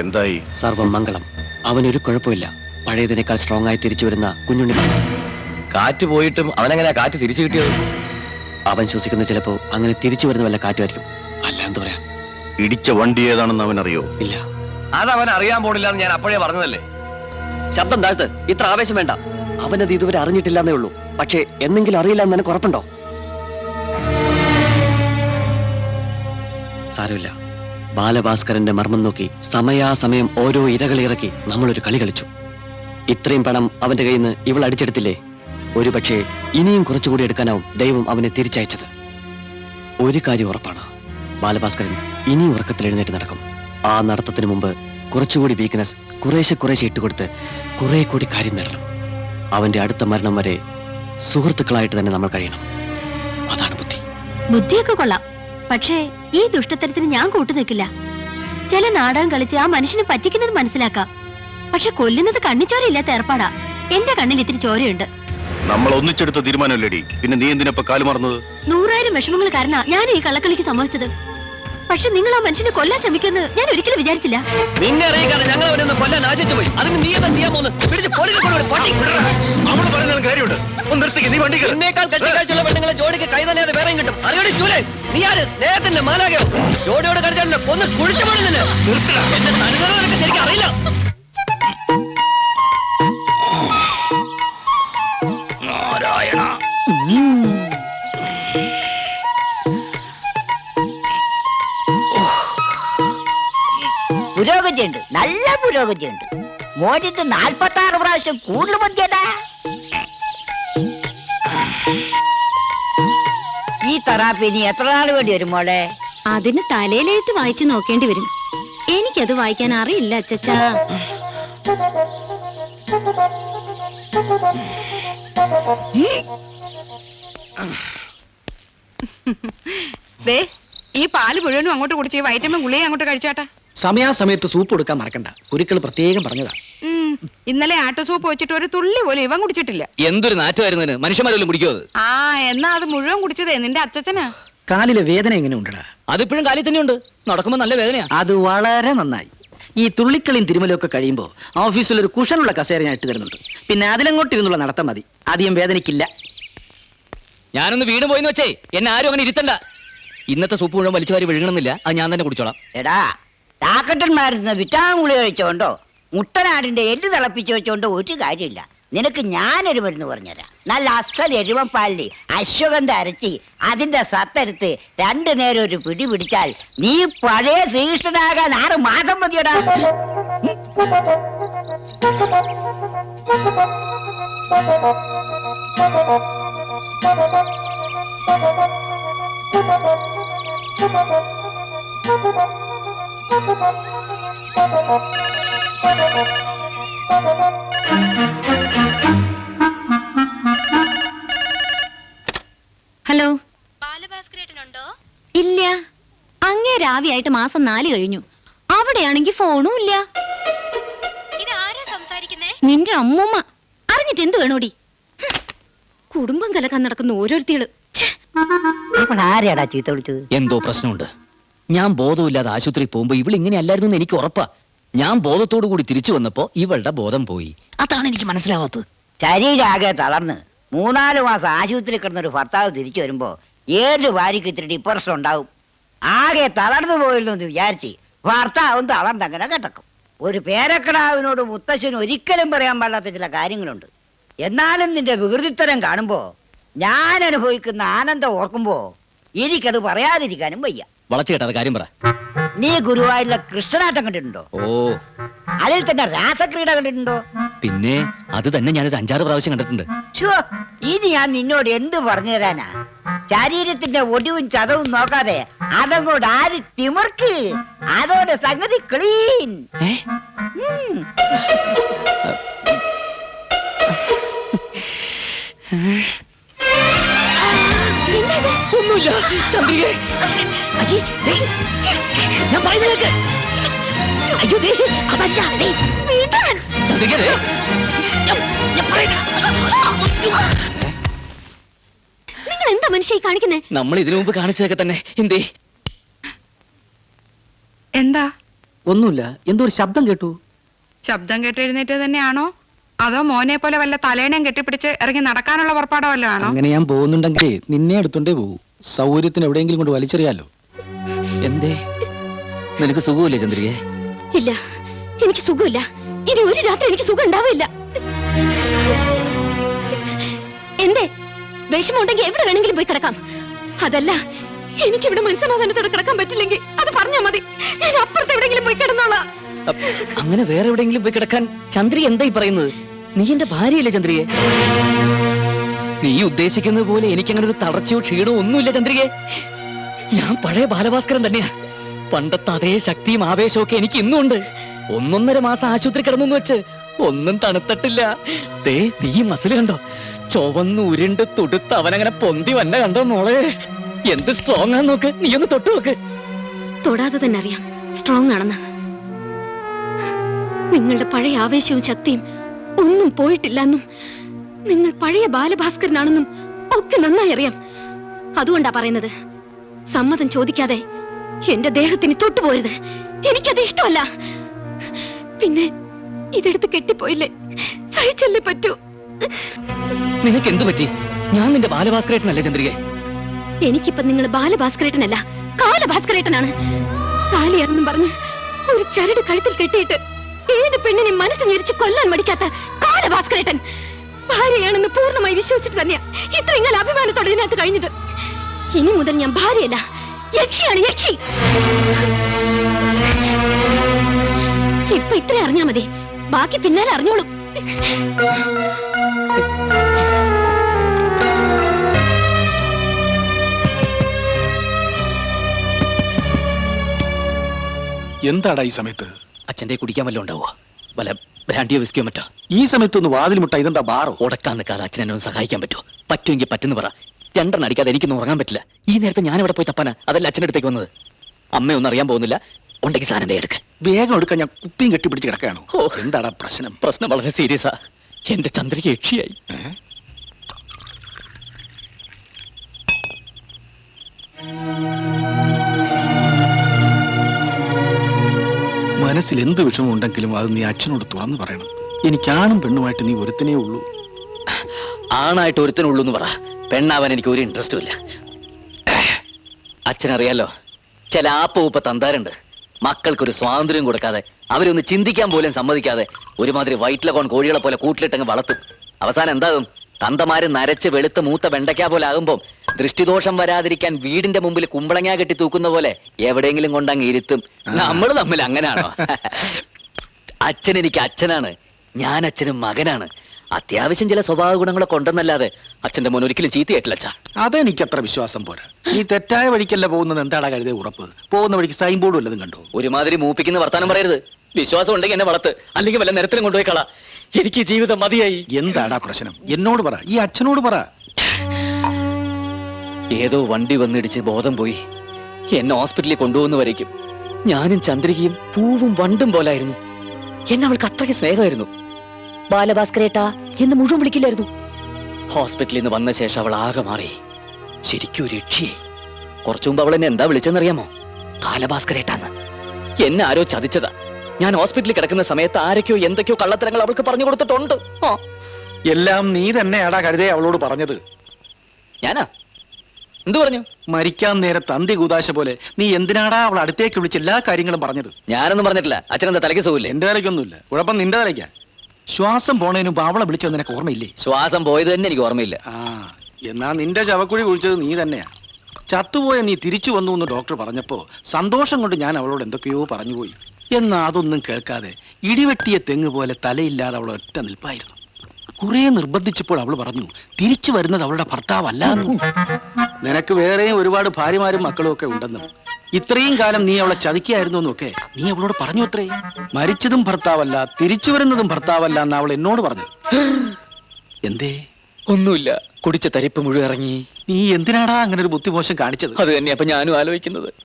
എന്തായി? സർവം മംഗളം. അവനൊരു കുഴപ്പമില്ല. പഴയതിനേക്കാൾ സ്ട്രോങ് ആയി തിരിച്ചു വരുന്ന കുഞ്ഞുണ്ണി. കാറ്റ് പോയിട്ടും അവനെങ്ങനെയാ കാറ്റ് തിരിച്ചു കിട്ടിയത്? അവൻ ശ്വസിക്കുന്ന ചിലപ്പോ അങ്ങനെ തിരിച്ചു വരുന്ന വല്ല കാറ്റുമായിരിക്കും. അല്ല എന്താ പറയാ. ഇടിച്ച വണ്ടി ഏതാണെന്ന് അവൻ അറിയോ? ഇല്ല. അതവൻ അറിയാൻ പോണില്ല എന്ന് ഞാൻ അപ്പോഴേ പറഞ്ഞതല്ലേ. ശബ്ദം താഴ്ത്ത്. ഇത്ര ആവേശം വേണ്ട. അവനത് ഇതുവരെ അറിഞ്ഞിട്ടില്ലെന്നേ ഉള്ളൂ. പക്ഷേ എന്നെങ്കിലും അറിയില്ല എന്ന് എനിക്ക് ഉറപ്പുണ്ടോ? സാരമില്ല. ബാലഭാസ്കരന്റെ മർമ്മം നോക്കി സമയാസമയം ഓരോ ഇരകളി ഇറക്കി നമ്മളൊരു കളി കളിച്ചു. ഇത്രയും പണം അവന്റെ കയ്യിൽ നിന്ന് ഇവൾ അടിച്ചെടുത്തില്ലേ? ഒരു പക്ഷേ ഇനിയും കുറച്ചുകൂടി എടുക്കാനാവും ദൈവം അവനെ തിരിച്ചയച്ചത്. ഒരു കാര്യം ഉറപ്പാണ്, ബാലഭാസ്കരൻ ഇനിയും ഉറക്കത്തിൽ എഴുന്നേറ്റ് നടക്കും. ആ നടത്തത്തിന് മുമ്പ് കുറച്ചുകൂടി വീക്ക്നെസ് കുറേശ്ശെ ഇട്ടുകൊടുത്ത് കുറെ കൂടി കാര്യം നേടണം. അവന്റെ അടുത്ത മരണം വരെ സുഹൃത്തുക്കളായിട്ട് തന്നെ നമ്മൾ കഴിയണം. അതാണ് ബുദ്ധി. ബുദ്ധിയൊക്കെ കൊള്ളാം. പക്ഷേ ഈ ദുഷ്ടത്തരത്തിന് ഞാൻ കൂട്ടുനിൽക്കില്ല. ചില നാടകം കളിച്ച് ആ മനുഷ്യനെ പറ്റിക്കുന്നത് മനസ്സിലാക്കാം. പക്ഷെ കൊല്ലുന്നത് കണ്ണിച്ചോരയില്ലാത്ത ഏർപ്പാടാ. എന്റെ കണ്ണിൽ ഇത്തിരി ചോരയുണ്ട്. നമ്മൾ ഒന്നിച്ചെടുത്ത തീരുമാനമല്ലേടി, പിന്നെ നീ എന്തിനപ്പ കാലുമറന്നത്? 100,000 വിഷമങ്ങൾ കാരണം ഞാൻ ഈ കള്ളക്കളിക്ക് സമ്മതിച്ചത്. പക്ഷെ നിങ്ങൾ ആ മനുഷ്യനെ കൊല്ലാൻ ശ്രമിക്കുമെന്ന് ഞാൻ ഒരിക്കലും വിചാരിച്ചില്ല. നിന്നെ അറിയിക്കാതെ ഞങ്ങൾ അവനൊന്ന് കൊല്ലാൻ ആശിച്ചു പോയി. അതിന് നീ എന്താ ചെയ്യാൻ പോകുന്നത്? പെണ്ണുങ്ങളെ ജോഡിക്ക് കൈ തന്നെയാതെ വേറെ കിട്ടും. അറിയോടി ചൂലേ, നീ ആര്? സ്നേഹത്തിന്റെ മാലാകയോ? ജോഡിയോട് കടിച്ചാൽ കൊന്ന് കുഴിച്ചു പോടുന്നില്ല. എന്റെ തനുകളൊക്കെ ശരിക്കും അറിയില്ല. നാരായണ. പുരോഗതിയുണ്ട്, നല്ല പുരോഗതിയുണ്ട്. മോദിക്ക് 46 പ്രാവശ്യം കൂടുതൽ മതിയടാ. ഈ തെറാപ്പി ഇനി എത്ര നാൾ വേണ്ടി വരും മോളെ? അതിന് തലയിലെഴുത്ത് വായിച്ചു നോക്കേണ്ടി വരും. എനിക്കത് വായിക്കാൻ അറിയില്ല അച്ചച്ചാ. ഈ പാല് മുഴുവനും അങ്ങോട്ട് കുടിച്ച് വൈറ്റമിൻ ഗുളിക അങ്ങോട്ട് കഴിച്ചാട്ടാ. സമയാസമയത്ത് സൂപ്പ് കൊടുക്കാൻ മറക്കണ്ട. കുരുക്കൾ പ്രത്യേകം പറഞ്ഞതാ. ഇന്നലെ ആട്ട സൂപ്പ് വെച്ചിട്ട് ഒരു തുള്ളി പോലും ഇവൻ കുടിച്ചിട്ടില്ല. എന്തൊരു നാറ്റുമായിരുന്നു. മനുഷ്യന്മാരെല്ലാം കുടിക്കോ? ആ എന്നാ അത് മുഴുവൻ കുടിച്ചതേ നിന്റെ അച്ഛനാ. കാലിലെ വേദന എങ്ങനെ ഉണ്ടടാ? അതിപ്പോഴും കാലിൽ തന്നെയുണ്ട്. നടക്കുമ്പോ നല്ല വേദനയാ. അത് വളരെ നന്നായി. ഈ തുള്ളിക്കളിയും തിരുമലും ഒക്കെ കഴിയുമ്പോ ഓഫീസിൽ ഒരു കുഷനുള്ള കസേര ഞാൻ ഇട്ട് തരുന്നുണ്ട്. പിന്നെ അതിലങ്ങോട്ട് ഇരുന്നുള്ള നടത്തം മതി. അധികം വേദനയ്ക്കില്ല. ഞാനൊന്ന് വീണ് പോയിന്ന് വെച്ചേ എന്നെ ആരും അങ്ങനെ ഇരുത്തണ്ട. ഇന്നത്തെ സൂപ്പ് മുഴുവൻ വലിച്ചു വാരി വിഴുങ്ങണമെന്നില്ല. അത് ഞാൻ തന്നെ കുടിച്ചോളാം. എടാ, ചാക്കട്ടന്മാരുന്ന് വിറ്റാമിൻ ഗുളിക കഴിച്ചോണ്ടോ മുട്ടനാടിന്റെ എല്ല് തിളപ്പിച്ച് വെച്ചോണ്ടോ ഒരു കാര്യമില്ല. നിനക്ക് ഞാനൊരു മരുന്ന് പറഞ്ഞുതരാം. നല്ല അസൽ എരുവപ്പാലില് അശ്വഗന്ധ അരച്ച് അതിന്റെ സത്തെടുത്ത് 2 നേരം ഒരു പിടി പിടിച്ചാൽ നീ പഴയ ശ്രീകൃഷ്ണനാകാൻ 6 മാസം മതിയടാ. ഹലോ, ബാലഭാസ്കരേട്ടനുണ്ടോ? ഇല്ല, അങ്ങേ രാവിയായിട്ട് മാസം 4 കഴിഞ്ഞു. അവിടെയാണെങ്കിൽ ഫോണും ഇല്ല. ഇതാരാ സംസാരിക്കുന്നേ? നിന്റെ അമ്മൂമ്മ. അറിഞ്ഞിട്ട് എന്ത് വേണോടി? കുടുംബം കലക്കാൻ നടക്കുന്ന ഓരോരുത്തികള്. ആരെയാടാ ചീത്ത വിളിച്ചത്? എന്തോ പ്രശ്നമുണ്ട്. ഞാൻ ബോധമില്ലാതെ ആശുപത്രി പോകുമ്പോ ഇവൾ ഇങ്ങനെ അല്ലായിരുന്നു എനിക്ക് ഉറപ്പാ. ഞാൻ ബോധത്തോടു കൂടി തിരിച്ചു വന്നപ്പോ ഇവളുടെ ബോധം പോയി. അതാണ് എനിക്ക് മനസ്സിലാവാത്തത്. ശരീരാകെ തളർന്ന് 3-4 മാസം ആശുപത്രി കിടന്നൊരു ഭർത്താവ് തിരിച്ചു വരുമ്പോ ഏത് ഭാര്യക്ക് ഇത്തിരി ഡിപ്രഷൻ ഉണ്ടാവും. ആകെ തളർന്നു പോയല്ലോ എന്ന് വിചാരിച്ച് ഭർത്താവും തളർന്നങ്ങനെ കിടക്കും. ഒരു പേരക്കിടാവിനോട് മുത്തശ്ശന് ഒരിക്കലും പറയാൻ പാടാത്ത ചില കാര്യങ്ങളുണ്ട്. എന്നാലും നിന്റെ വികൃതിത്തരം കാണുമ്പോ ഞാൻ അനുഭവിക്കുന്ന ആനന്ദം ഓർക്കുമ്പോ എനിക്കത് പറയാതിരിക്കാനും വയ്യ. വളച്ചു കേട്ടാ കാര്യം പറ. നീ ഗുരുവായൂരിലെ കൃഷ്ണനാട്ടം കണ്ടിട്ടുണ്ടോ? ഓ, അതിൽ തന്നെ രാസക്രീഡ കണ്ടിട്ടുണ്ടോ? പിന്നെ അത് തന്നെ ഞാനൊരു 5-6 പ്രാവശ്യം കണ്ടിട്ടുണ്ട്. ഇനി ഞാൻ നിന്നോട് എന്ത് പറഞ്ഞു തരാനാ? ശരീരത്തിന്റെ ഒടിവും ചതവും നോക്കാതെ അതങ്ങോട്ട് ആര് തിമിർക്ക്, അതോടെ സംഗതി ക്ലീൻ. ഒന്നുമില്ല ചന്ദ്രികേ. ഞാൻ പറയുന്നേക്ക്. അയ്യോ അതല്ല ചന്ദ്രികേ. നിങ്ങൾ എന്താ മനുഷ്യ കാണിക്കുന്നേ? നമ്മൾ ഇതിനു മുമ്പ് കാണിച്ചതൊക്കെ തന്നെ. എന്തേ? എന്താ? ഒന്നുമില്ല, എന്തോ ഒരു ശബ്ദം കേട്ടു. ശബ്ദം കേട്ടെഴുന്നേറ്റ് തന്നെയാണോ അതോ മോനെ പോലെ വല്ല തലേണയും കെട്ടിപ്പിടിച്ച് ഇറങ്ങി നടക്കാനുള്ള പുറപ്പാടോ വല്ലോ ആണോ? അങ്ങനെ ഞാൻ പോകുന്നുണ്ടെങ്കിലേ നിന്നെ എടുത്തോണ്ടേ പോകൂ. സൗകര്യത്തിന് എവിടെയെങ്കിലും കൊണ്ട് വലിച്ചെറിയാലോ. എന്തേ നിനക്ക് സുഖമില്ലേ ചന്ദ്രികെ? ഇല്ല, എനിക്ക് സുഖമില്ല. ഇനി ഒരു രാത്രി എനിക്ക് സുഖം ഉണ്ടാവില്ല. എന്തേ വിഷമമുണ്ടെങ്കിൽ എവിടെ വേണമെങ്കിലും പോയി കിടക്കാം. അതല്ല, എനിക്കിവിടെ മനസ്സമാധാനത്തോടെ കിടക്കാൻ പറ്റില്ലെങ്കിൽ അത് പറഞ്ഞാൽ മതി. ഞാൻ അപ്പുറത്ത് എവിടെയെങ്കിലും പോയി കിടന്നോളാം. അങ്ങനെ വേറെ എവിടെയെങ്കിലും പോയി കിടക്കാൻ ചന്ദ്രിക എന്തായി പറയുന്നത്? നീ എന്റെ ഭാര്യയല്ലേ ചന്ദ്രികെ? നീ ഉദ്ദേശിക്കുന്നത് പോലെ എനിക്കങ്ങനെ ഒരു തളർച്ചയോ ക്ഷീണോ ഒന്നുമില്ല ചന്ദ്രികെ. ഞാൻ പഴയ ബാലഭാസ്കരൻ തന്നെയാ. പണ്ടത്തെ അതേ ശക്തിയും ആവേശവും ഒക്കെ എനിക്ക് ഇന്നും ഉണ്ട്. 1.5 മാസം ആശുപത്രി കിടന്നു വെച്ച് ഒന്നും തണുത്തിട്ടില്ല. ദേ നീ മസിൽ കണ്ടോ? ചുവന്ന് ഉരുണ്ട് തുടുത്ത് അവനങ്ങനെ പൊന്തി വന്ന കണ്ടോ മോളെ? എന്ത് സ്ട്രോങ് ആണെന്ന് നോക്ക്. നീ ഒന്ന് തൊട്ടു നോക്ക്. തൊടാതെ തന്നെ അറിയാം സ്ട്രോങ് ആണെന്ന്. നിങ്ങളുടെ പഴയ ആവേശവും ശക്തിയും ഒന്നും പോയിട്ടില്ലെന്നും നിങ്ങൾ പഴയ ബാലഭാസ്കരനാണെന്നും ഒക്കെ നന്നായി അറിയാം. അതുകൊണ്ടാ പറയുന്നത്, സമ്മതം ചോദിക്കാതെ എന്റെ ദേഹത്തിന് തൊട്ടുപോരുത്. എനിക്കത് ഇഷ്ടമല്ല. പിന്നെ ഇതെടുത്ത് കെട്ടിപ്പോയില്ലേ, സഹിച്ചല്ലേ പറ്റൂ. നിനക്ക് എന്തു പറ്റി? ഞാൻ നിന്റെ ബാലഭാസ്കരേട്ടനല്ലേ ചന്ദ്രികെ? എനിക്കിപ്പൊ നിങ്ങൾ ബാലഭാസ്കരേട്ടനല്ല, കാലഭാസ്കരേട്ടനാണ്. കാലിയാണെന്നും പറഞ്ഞ് ഒരു ചരട് കഴുത്തിൽ കെട്ടിയിട്ട് ഏത് പെണ്ണിനെ മനസ്സ് ഞെരിച്ച് കൊല്ലാൻ മടിക്കാത്ത കാലഭാസ്കരേട്ടൻ. ഭാര്യയാണെന്ന് പൂർണ്ണമായി വിശ്വസിച്ചിട്ട് തന്നെയാ ഇത്രയും അഭിമാനത്തോടെ ഇതിനകത്ത് കഴിഞ്ഞത്. ഇനി മുതൽ ഞാൻ ഭാര്യയല്ല, യക്ഷിയാണ്, യക്ഷി. ഇപ്പൊ ഇത്ര അറിഞ്ഞാ മതി, ബാക്കി പിന്നാലെ അറിഞ്ഞോളും. എന്താടാ ഈ സമയത്ത്? അച്ഛന്റെ കുടിക്കാൻ വല്ലതും ഉണ്ടാവോ? വല്ല ബ്രാൻഡിയോ വിസ്കിയോ മറ്റോ? ഈ സമയത്ത് ഒന്ന് വാതിൽ മുട്ട. ഇതെന്താ ബാറോ? ഉടക്കാൻ നിൽക്കാതെ അച്ഛനെ ഒന്ന് സഹായിക്കാൻ പറ്റുമോ? പറ്റുമെങ്കിൽ പറ്റുന്ന പറ. 2 അടിക്കാതെ എനിക്കൊന്നും ഉറങ്ങാൻ പറ്റില്ല. ഈ നേരത്തെ ഞാൻ ഇവിടെ പോയി തപ്പാനാ? അതല്ല അച്ഛൻ്റെ അടുത്തേക്ക് വന്നത്. അമ്മയൊന്നും അറിയാൻ പോകുന്നില്ല. ഉണ്ടെങ്കിൽ സാധനം എടുക്ക. വേഗം എടുക്കാൻ. ഞാൻ കുപ്പിയും കെട്ടിപ്പിടിച്ച് കിടക്കാണോ? ഓ, എന്താടാ പ്രശ്നം? പ്രശ്നം വളരെ സീരിയസാ. എന്റെ ചന്ദ്രിക യക്ഷിയായി. മനസ്സിൽ എന്ത് വിഷമം ഉണ്ടെങ്കിലും അത് നീ അച്ഛനോട് തുറന്നു പറയണം. എനിക്കാണും പെണ്ണുമായിട്ട് നീ ഒരുത്തനേ ഉള്ളൂ. ആണായിട്ട് ഒരുത്തനുള്ളൂ എന്ന് പറ. പെണ്ണാവാൻ എനിക്ക് ഒരു ഇൻട്രസ്റ്റും ഇല്ല. അച്ഛനറിയാലോ, ചില ആപ്പൂപ്പ തന്താരുണ്ട്. മക്കൾക്കൊരു സ്വാതന്ത്ര്യം കൊടുക്കാതെ, അവരൊന്ന് ചിന്തിക്കാൻ പോലും സമ്മതിക്കാതെ ഒരുമാതിരി വൈറ്റിലകോൺ കോഴികളെ പോലെ കൂട്ടിലിട്ടങ്ങ് വളർത്തും. അവസാനം എന്താകും? തന്തമാര് നരച്ച് വെളുത്ത് മൂത്ത വെണ്ടയ്ക്ക പോലെ ആകുമ്പോ ദൃഷ്ടിദോഷം വരാതിരിക്കാൻ വീടിന്റെ മുമ്പിൽ കുമ്പളങ്ങ കെട്ടി തൂക്കുന്ന പോലെ എവിടെയെങ്കിലും കൊണ്ടങ്ങ് ഇരുത്തും. നമ്മൾ തമ്മിൽ അങ്ങനാണോ? അച്ഛൻ എനിക്ക് അച്ഛനാണ്, ഞാൻ അച്ഛനും മകനാണ്. അത്യാവശ്യം ചില സ്വഭാവ ഗുണങ്ങളൊക്കെ ഉണ്ടെന്നല്ലാതെ അച്ഛന്റെ മോൻ ഒരിക്കലും ചീത്തയായിട്ടില്ല അച്ഛാ. അതെനിക്ക് അത്ര വിശ്വാസം പോരാ. നീ തെറ്റായ വഴിക്കല്ല പോകുന്നത്. എന്താടാ കരുതേ ഉറപ്പ്? പോകുന്ന വഴിക്ക് സൈൻ ബോർഡ് വല്ലതും കണ്ടോ? ഒരുമാതിരി മൂപ്പിക്കുന്ന വർത്താനം പറയരുത്. വിശ്വാസം ഉണ്ടെങ്കിൽ എന്നെ വളർത്ത്, അല്ലെങ്കിൽ വല്ല നിരത്തിലും കൊണ്ടുപോയി കളാ. എനിക്ക് ജീവിതം മതിയായി. എന്താടാ പ്രശ്നം? എന്നോട് പറ, ഈ അച്ഛനോട് പറ. ഏതോ വണ്ടി വന്നിടിച്ച് ബോധം പോയി എന്നെ ഹോസ്പിറ്റലിൽ കൊണ്ടുപോകുന്ന വരയ്ക്കും ഞാനും ചന്ദ്രികയും പൂവും വണ്ടും പോലായിരുന്നു. എന്നെ അവൾക്ക് അത്രയ്ക്ക് സ്നേഹമായിരുന്നു. ബാലഭാസ്കരേട്ടാ എന്ന് മുഴുവൻ വിളിക്കില്ലായിരുന്നു. ഹോസ്പിറ്റലിൽ നിന്ന് വന്ന ശേഷം അവൾ ആകെ മാറി. ശരിക്കും ഒരു യക്ഷിയെ. കുറച്ചു മുമ്പ് അവൾ എന്നെ എന്താ വിളിച്ചെന്നറിയാമോ? കാലഭാസ്കരേട്ടാന്ന്. എന്നെ ആരോ ചതിച്ചതാ. ഞാൻ ഹോസ്പിറ്റലിൽ കിടക്കുന്ന സമയത്ത് ആരൊക്കെയോ എന്തൊക്കെയോ കള്ളത്തരങ്ങൾ അവൾക്ക് പറഞ്ഞു കൊടുത്തിട്ടുണ്ട്. എല്ലാം നീ തന്നെയാടാ കരുതേ അവളോട് പറഞ്ഞത്. ഞാനാ എന്തു പറഞ്ഞു? മരിക്കാൻ നേരത്ത് അന്ത്യ കൂതാശ പോലെ നീ എന്തിനാടാ അവൾ അടുത്തേക്ക് വിളിച്ച് എല്ലാ കാര്യങ്ങളും പറഞ്ഞത്? ഞാനൊന്നും പറഞ്ഞിട്ടില്ല. അച്ഛനെന്താ തലയ്ക്ക് സുഖമില്ലേ? എന്റെ തലയ്ക്കൊന്നുമില്ല. കുഴപ്പം നിന്റെ തലയ്ക്കാ. ശ്വാസം പോണതിന് മുമ്പ് അവളെ വിളിച്ചത് നിനക്ക് ഓർമ്മയില്ലേ? ശ്വാസം പോയത് തന്നെ എനിക്ക് ഓർമ്മയില്ല. എന്നാ നിന്റെ ശവക്കുഴി കുഴിച്ചത് നീ തന്നെയാ. ചത്തുപോയ നീ തിരിച്ചു വന്നു എന്ന് ഡോക്ടർ പറഞ്ഞപ്പോ സന്തോഷം കൊണ്ട് ഞാൻ അവളോട് എന്തൊക്കെയോ പറഞ്ഞുപോയി. എന്നാ അതൊന്നും കേൾക്കാതെ ഇടിവെട്ടിയ തെങ്ങ് പോലെ തലയില്ലാതെ അവൾ ഒറ്റ നിൽപ്പായിരുന്നു. കുറെ നിർബന്ധിച്ചപ്പോൾ അവൾ പറഞ്ഞു തിരിച്ചു വരുന്നത് അവളുടെ ഭർത്താവല്ല. നിനക്ക് വേറെയും ഒരുപാട് ഭാര്യമാരും മക്കളും ഒക്കെ ഉണ്ടെന്നും ഇത്രയും കാലം നീ അവളെ ചതിക്കായിരുന്നു എന്നൊക്കെ നീ അവളോട് പറഞ്ഞു. അത്രേ മരിച്ചതും ഭർത്താവല്ല, തിരിച്ചു വരുന്നതും ഭർത്താവല്ല എന്ന് അവൾ എന്നോട് പറഞ്ഞു. എന്തേ? ഒന്നുമില്ല. കുടിച്ച തരിപ്പ് മുഴുവൻ ഇറങ്ങി. നീ എന്തിനാടാ അങ്ങനെ ഒരു ബുദ്ധിമോശം കാണിച്ചത്? അത് തന്നെ അപ്പൊ ഞാനും ആലോചിക്കുന്നത്.